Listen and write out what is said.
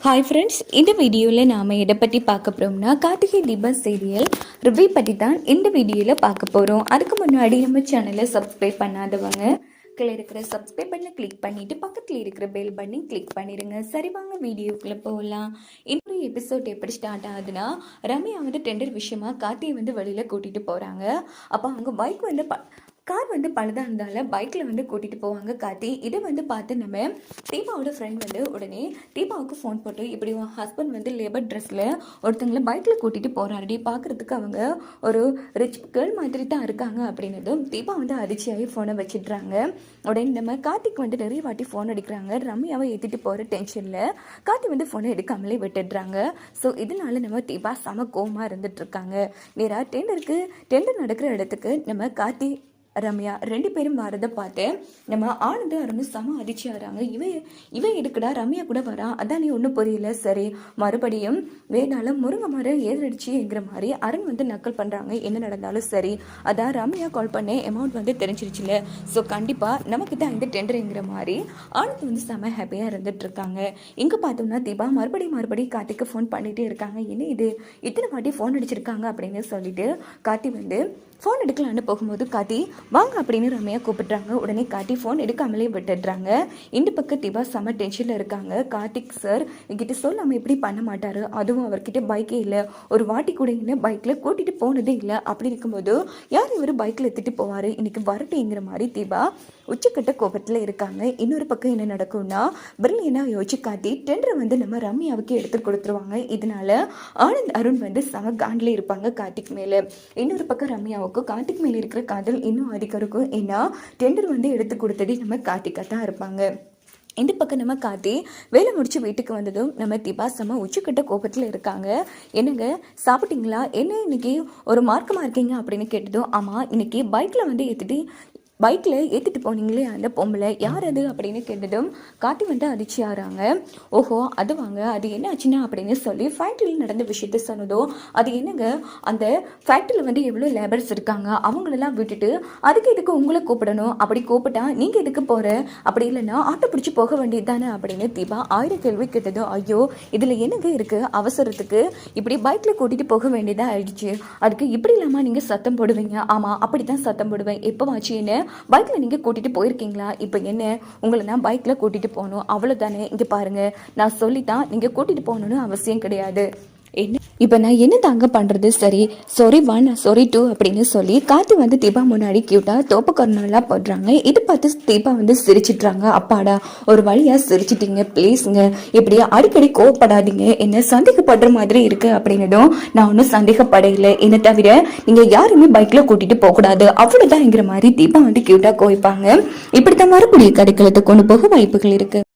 Hi friends, இந்த வீடியோவில் நாம் எதை பற்றி பார்க்க போகிறோம்னா கார்த்திகை தீபம் சீரியல் ரிவ்யூ பற்றி தான் இந்த வீடியோவில் பார்க்க போகிறோம். அதுக்கு முன்னாடி நம்ம சேனலை சப்ஸ்கிரைப் பண்ணாதவங்க கீழே இருக்கிற சப்ஸ்கிரைப் பண்ண கிளிக் பண்ணிவிட்டு பக்கத்தில் இருக்கிற பெல் பண்ணி கிளிக் பண்ணிடுங்க. சரி, வாங்க வீடியோக்குள்ளே போகலாம். இன்னொரு எபிசோட் எப்படி ஸ்டார்ட் ஆகுதுன்னா, ரம்யா டெண்டர் விஷயமா கார்த்தியை வெளியில் கூட்டிகிட்டு போகிறாங்க. அப்போ அவங்க பைக் கார் பழுதாக இருந்தால பைக்கில் கூட்டிகிட்டு போவாங்க கார்த்தி. இதை பார்த்து நம்ம தீபாவோட ஃப்ரெண்ட் உடனே தீபாவுக்கு ஃபோன் போட்டு, இப்படி உன் ஹஸ்பண்ட் லேபர் ட்ரெஸ்ஸில் ஒருத்தங்களை பைக்கில் கூட்டிகிட்டு போகிறாருடி, பார்க்குறதுக்கு அவங்க ஒரு ரிச் கேர்ள் மாதிரி தான் இருக்காங்க அப்படின்னதும் தீபா அதிர்ச்சியாகி ஃபோனை வச்சிடுறாங்க. உடனே நம்ம கார்த்திக்கு நிறைய வாட்டி ஃபோன் அடிக்கிறாங்க. ரம்யாவை ஏற்றிட்டு போகிற டென்ஷனில் கார்த்தி ஃபோனை எடுக்காமலே விட்டுடுறாங்க. ஸோ இதனால நம்ம தீபா செம கோவமாக இருந்துகிட்ருக்காங்க. நேராக டெண்டர் நடக்கிற இடத்துக்கு நம்ம கார்த்தி ரம்யா ரெண்டு பேரும் வரதை பார்த்து நம்ம ஆனந்து அருணும் செம அதிர்ச்சி ஆகிறாங்க. இவன் எதுக்குடா ரம்யா கூட வரா, அதான் நீ ஒன்றும் புரியல. சரி, மறுபடியும் வேணாலும் முருங்கை மரம் ஏறிடுச்சுங்கிற மாதிரி அருண் நக்கல் பண்ணுறாங்க. என்ன நடந்தாலும் சரி, அதான் ரம்யா கால் பண்ண அமௌண்ட் தெரிஞ்சிருச்சுல, ஸோ கண்டிப்பாக நமக்கு தான் இந்த டெண்டருங்கிற மாதிரி ஆனந்த் செம ஹாப்பியாக இருந்துட்டு இருக்காங்க. இங்கே பார்த்தோம்னா தீபா மறுபடியும் கார்த்திக்கு ஃபோன் பண்ணிகிட்டே இருக்காங்க. என்ன இது இத்தனை வாட்டி ஃபோன் அடிச்சிருக்காங்க அப்படின்னு சொல்லிட்டு கார்த்தி ஃபோன் எடுக்கலான்னு போகும்போது கார்த்தி வாங்க அப்படின்னு ரம்யா கூப்பிட்றாங்க. உடனே கார்த்தி ஃபோன் எடுக்காமலே விட்டுடுறாங்க. இந்த பக்கம் தீபா செம்ம டென்ஷனில் இருக்காங்க. கார்த்திக் சார் என்கிட்ட சொல்லாமல் எப்படி பண்ண மாட்டார், அதுவும் அவர்கிட்ட பைக்கே இல்லை, ஒரு வாட்டி கூட என்ன பைக்கில் கூட்டிகிட்டு போனதே இல்லை. அப்படி இருக்கும்போது யார் இவர் பைக்கில் எடுத்துகிட்டு போவார், இன்னைக்கு வரட்டேங்கிற மாதிரி தீபா உச்சக்கட்ட கோபத்தில் இருக்காங்க. இன்னொரு பக்கம் என்ன நடக்கும்னா, பிரில்லியனா யோசிச்சு கார்த்தி டெண்டரை நம்ம ரம்யாவுக்கு எடுத்து கொடுத்துருவாங்க. இதனால ஆனந்த் அருண் செம காண்டில் இருப்பாங்க கார்த்திக் மேலே. இன்னொரு பக்கம் ரம்யாவுக்கு கார்த்திக் மேலே இருக்கிற காதல் இன்னும் அதிகம் இருக்கும். ஏன்னா டெண்டர் எடுத்து கொடுத்தது நம்ம கார்த்திகா தான் இருப்பாங்க. இந்த பக்கம் நம்ம கார்த்தி வேலை முடிச்சு வீட்டுக்கு வந்ததும் நம்ம தீபா செம்ம உச்சக்கட்ட கோபத்தில் இருக்காங்க. என்னங்க சாப்பிட்டீங்களா, என்ன இன்னைக்கு ஒரு மார்க்கமாக இருக்கீங்க அப்படின்னு கேட்டதும், ஆமாம் இன்னைக்கு பைக்கில் ஏற்றிட்டு போனீங்களே அந்த பொம்பளை யார் அது அப்படின்னு கேட்டதும் கார்த்தி அதிர்ச்சி ஆகிறாங்க. ஓஹோ அது வாங்க, அது என்ன ஆச்சுன்னா அப்படின்னு சொல்லி ஃபேக்ட்ரியில் நடந்த விஷயத்த சொன்னதும், அது என்னங்க அந்த ஃபேக்ட்ரியில் எவ்வளோ லேபர்ஸ் இருக்காங்க, அவங்களெல்லாம் விட்டுட்டு அதுக்கு இதுக்கு உங்களை கூப்பிடணும், அப்படி கூப்பிட்டா நீங்கள் எதுக்கு போகிற, அப்படி இல்லைன்னா ஆட்டோ பிடிச்சி போக வேண்டியது தானே அப்படின்னு தீபா 1000 கேள்வி கேட்டதும், ஐயோ இதில் என்னங்க இருக்குது, அவசரத்துக்கு இப்படி பைக்கில் கூட்டிகிட்டு போக வேண்டியதாக ஆயிடுச்சு, அதுக்கு இப்படி இல்லாமல் நீங்கள் சத்தம் போடுவீங்க. ஆமாம் அப்படி தான் சத்தம் போடுவேன், எப்போ ஆச்சு என்ன பைக்கில் நீங்கள் கூட்டிகிட்டு போயிருக்கீங்களா, இப்போ என்ன உங்களை நான் பைக்கில் கூட்டிகிட்டு போகணும் அவ்வளோதானே, இங்கே பாருங்கள் நான் சொல்லித்தான் நீங்கள் கூட்டிகிட்டு போகணுன்னு அவசியம் கிடையாது. என்ன இப்போ நான் என்ன தாங்க பண்ணுறது, சரி சாரி 1 சாரி 2 அப்படின்னு சொல்லி கார்த்தி தீபா முன்னாடி கியூட்டாக தோப்பு கொரோனாலாம் போடுறாங்க. இது பார்த்து தீபா சிரிச்சிட்றாங்க. அப்பாடா ஒரு வழியாக சிரிச்சிட்டிங்க, ப்ளீஸுங்க இப்படியே அடிக்கடி கோவப்படாதீங்க, என்ன சந்தேகப்படுற மாதிரி இருக்குது அப்படின்னதும், நான் ஒன்றும் சந்தேகப்படையில, என்னை தவிர நீங்கள் யாருமே பைக்கில் கூட்டிகிட்டு போகக்கூடாது அவ்வளோதான்ங்கிற மாதிரி தீபா கியூட்டாக கோய்ப்பாங்க. இப்படித்தான் மறுபடியும் கடைக்களத்தை கொண்டு போக வாய்ப்புகள் இருக்குது.